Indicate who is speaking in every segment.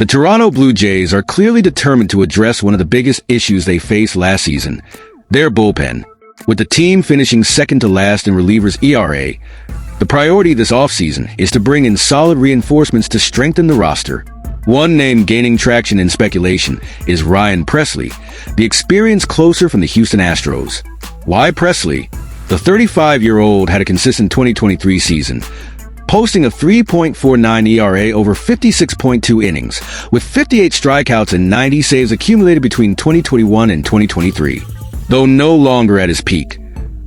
Speaker 1: The Toronto Blue Jays are clearly determined to address one of the biggest issues they faced last season, their bullpen. With the team finishing second to last in relievers ERA, the priority this offseason is to bring in solid reinforcements to strengthen the roster. One name gaining traction in speculation is Ryan Pressley, the experienced closer from the Houston Astros. Why Pressley? The 35-year-old had a consistent 2023 season, posting a 3.49 ERA over 56.2 innings, with 58 strikeouts and 90 saves accumulated between 2021 and 2023. Though no longer at his peak,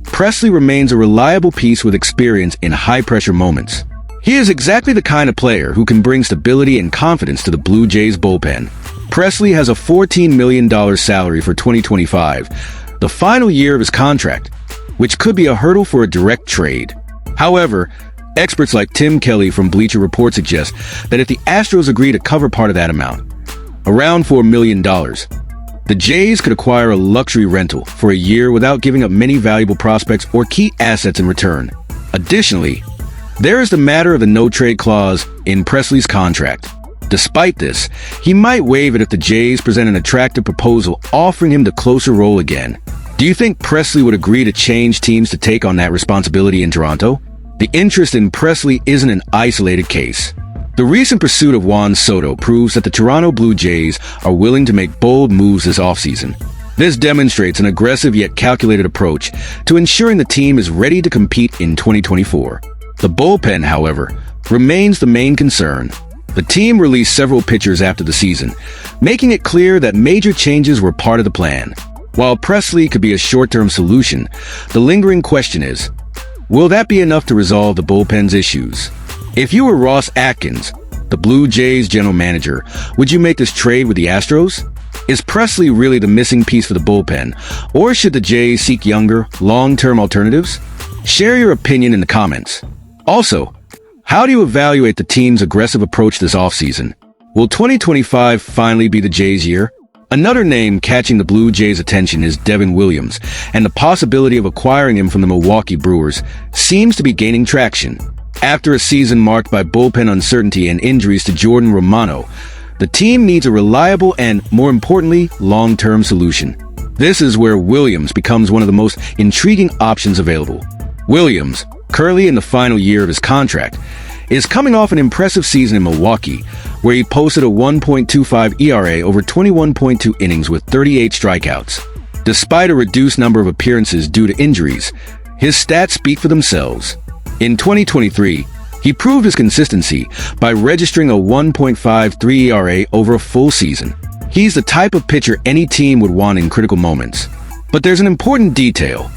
Speaker 1: Pressley remains a reliable piece with experience in high-pressure moments. He is exactly the kind of player who can bring stability and confidence to the Blue Jays bullpen. Pressley has a $14 million salary for 2025, the final year of his contract, which could be a hurdle for a direct trade. However, experts like Tim Kelly from Bleacher Report suggest that if the Astros agree to cover part of that amount, around $4 million, the Jays could acquire a luxury rental for a year without giving up many valuable prospects or key assets in return. Additionally, there is the matter of the no-trade clause in Pressley's contract. Despite this, he might waive it if the Jays present an attractive proposal offering him the closer role again. Do you think Pressley would agree to change teams to take on that responsibility in Toronto? The interest in Pressley isn't an isolated case. The recent pursuit of Juan Soto proves that the Toronto Blue Jays are willing to make bold moves this offseason. This demonstrates an aggressive yet calculated approach to ensuring the team is ready to compete in 2024. The bullpen, however, remains the main concern. The team released several pitchers after the season, making it clear that major changes were part of the plan. While Pressley could be a short-term solution, the lingering question is, will that be enough to resolve the bullpen's issues? If you were Ross Atkins, the Blue Jays general manager, would you make this trade with the Astros? Is Pressley really the missing piece for the bullpen, or should the Jays seek younger, long-term alternatives? Share your opinion in the comments. Also, how do you evaluate the team's aggressive approach this offseason? Will 2025 finally be the Jays' year? Another name catching the Blue Jays' attention is Devin Williams, and the possibility of acquiring him from the Milwaukee Brewers seems to be gaining traction. After a season marked by bullpen uncertainty and injuries to Jordan Romano, the team needs a reliable and, more importantly, long-term solution. This is where Williams becomes one of the most intriguing options available. Williams, currently in the final year of his contract, is coming off an impressive season in Milwaukee, where he posted a 1.25 ERA over 21.2 innings with 38 strikeouts. Despite a reduced number of appearances due to injuries, his stats speak for themselves. In 2023, he proved his consistency by registering a 1.53 ERA over a full season. He's the type of pitcher any team would want in critical moments. But there's an important detail.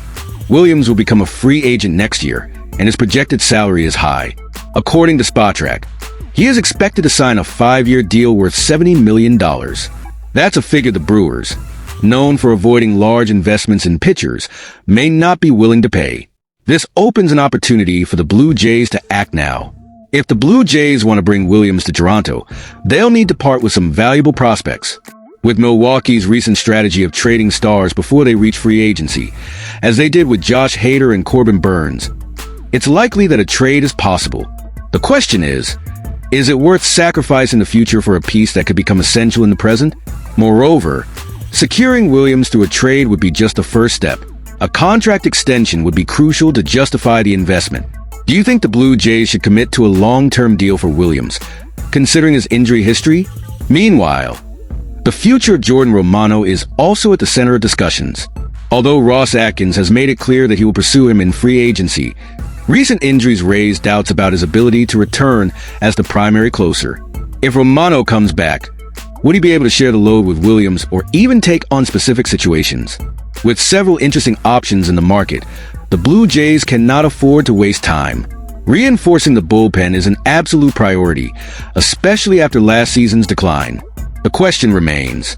Speaker 1: Williams will become a free agent next year, and his projected salary is high. According to Spotrac, he is expected to sign a 5-year deal worth $70 million. That's a figure the Brewers, known for avoiding large investments in pitchers, may not be willing to pay. This opens an opportunity for the Blue Jays to act now. If the Blue Jays want to bring Williams to Toronto, they'll need to part with some valuable prospects. With Milwaukee's recent strategy of trading stars before they reach free agency, as they did with Josh Hader and Corbin Burns, it's likely that a trade is possible. The question is it worth sacrificing the future for a piece that could become essential in the present? Moreover, securing Williams through a trade would be just the first step. A contract extension would be crucial to justify the investment. Do you think the Blue Jays should commit to a long-term deal for Williams, considering his injury history? Meanwhile, the future of Jordan Romano is also at the center of discussions. Although Ross Atkins has made it clear that he will pursue him in free agency, recent injuries raised doubts about his ability to return as the primary closer. If Romano comes back, would he be able to share the load with Williams or even take on specific situations? With several interesting options in the market, the Blue Jays cannot afford to waste time. Reinforcing the bullpen is an absolute priority, especially after last season's decline. The question remains,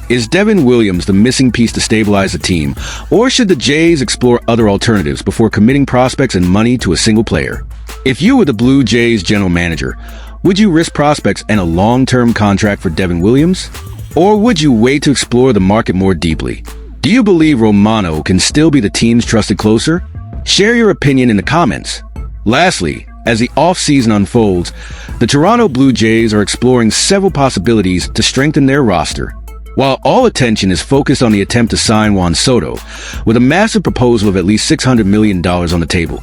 Speaker 1: is Devin Williams the missing piece to stabilize the team, or should the Jays explore other alternatives before committing prospects and money to a single player? If you were the Blue Jays general manager, would you risk prospects and a long-term contract for Devin Williams? Or would you wait to explore the market more deeply? Do you believe Romano can still be the team's trusted closer? Share your opinion in the comments. Lastly, As the offseason unfolds, the Toronto Blue Jays are exploring several possibilities to strengthen their roster. While all attention is focused on the attempt to sign Juan Soto, with a massive proposal of at least $600 million on the table,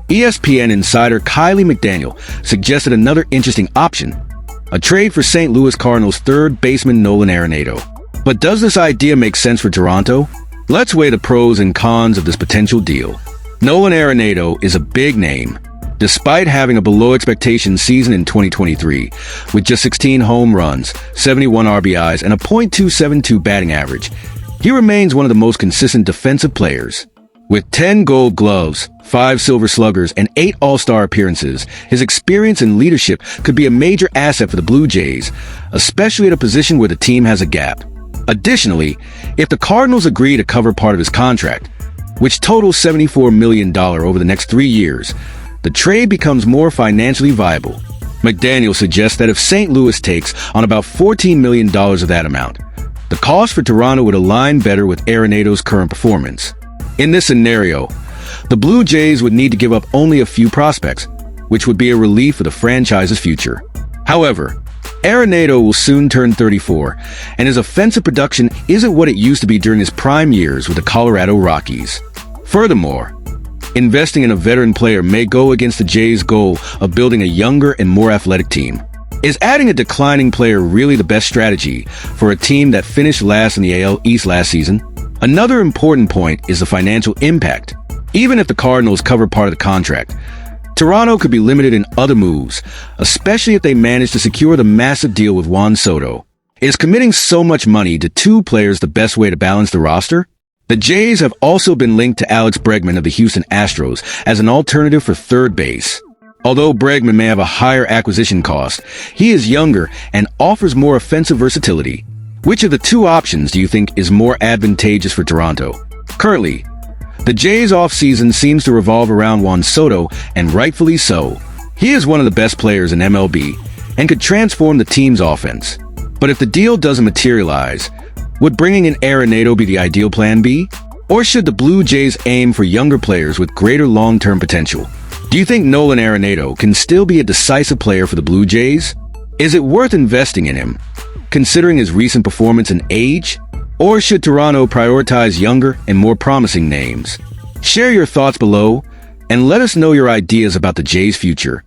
Speaker 1: ESPN insider Kylie McDaniel suggested another interesting option, a trade for St. Louis Cardinals third baseman Nolan Arenado. But does this idea make sense for Toronto? Let's weigh the pros and cons of this potential deal. Nolan Arenado is a big name. Despite having a below-expectation season in 2023, with just 16 home runs, 71 RBIs, and a .272 batting average, he remains one of the most consistent defensive players. With 10 Gold Gloves, 5 Silver Sluggers, and 8 All-Star appearances, his experience and leadership could be a major asset for the Blue Jays, especially at a position where the team has a gap. Additionally, if the Cardinals agree to cover part of his contract, which totals $74 million over the next 3 years, the trade becomes more financially viable. McDaniel suggests that if St. Louis takes on about $14 million of that amount, the cost for Toronto would align better with Arenado's current performance. In this scenario, the Blue Jays would need to give up only a few prospects, which would be a relief for the franchise's future. However, Arenado will soon turn 34, and his offensive production isn't what it used to be during his prime years with the Colorado Rockies. Furthermore, investing in a veteran player may go against the Jays' goal of building a younger and more athletic team. Is adding a declining player really the best strategy for a team that finished last in the AL East last season? Another important point is the financial impact. Even if the Cardinals cover part of the contract, Toronto could be limited in other moves, especially if they manage to secure the massive deal with Juan Soto. Is committing so much money to 2 players the best way to balance the roster? The Jays have also been linked to Alex Bregman of the Houston Astros as an alternative for third base. Although Bregman may have a higher acquisition cost, he is younger and offers more offensive versatility. Which of the 2 options do you think is more advantageous for Toronto? Currently, the Jays' offseason seems to revolve around Juan Soto, and rightfully so. He is one of the best players in MLB and could transform the team's offense. But if the deal doesn't materialize, would bringing in Arenado be the ideal plan B? Or should the Blue Jays aim for younger players with greater long-term potential? Do you think Nolan Arenado can still be a decisive player for the Blue Jays? Is it worth investing in him, considering his recent performance and age? Or should Toronto prioritize younger and more promising names? Share your thoughts below, and let us know your ideas about the Jays' future.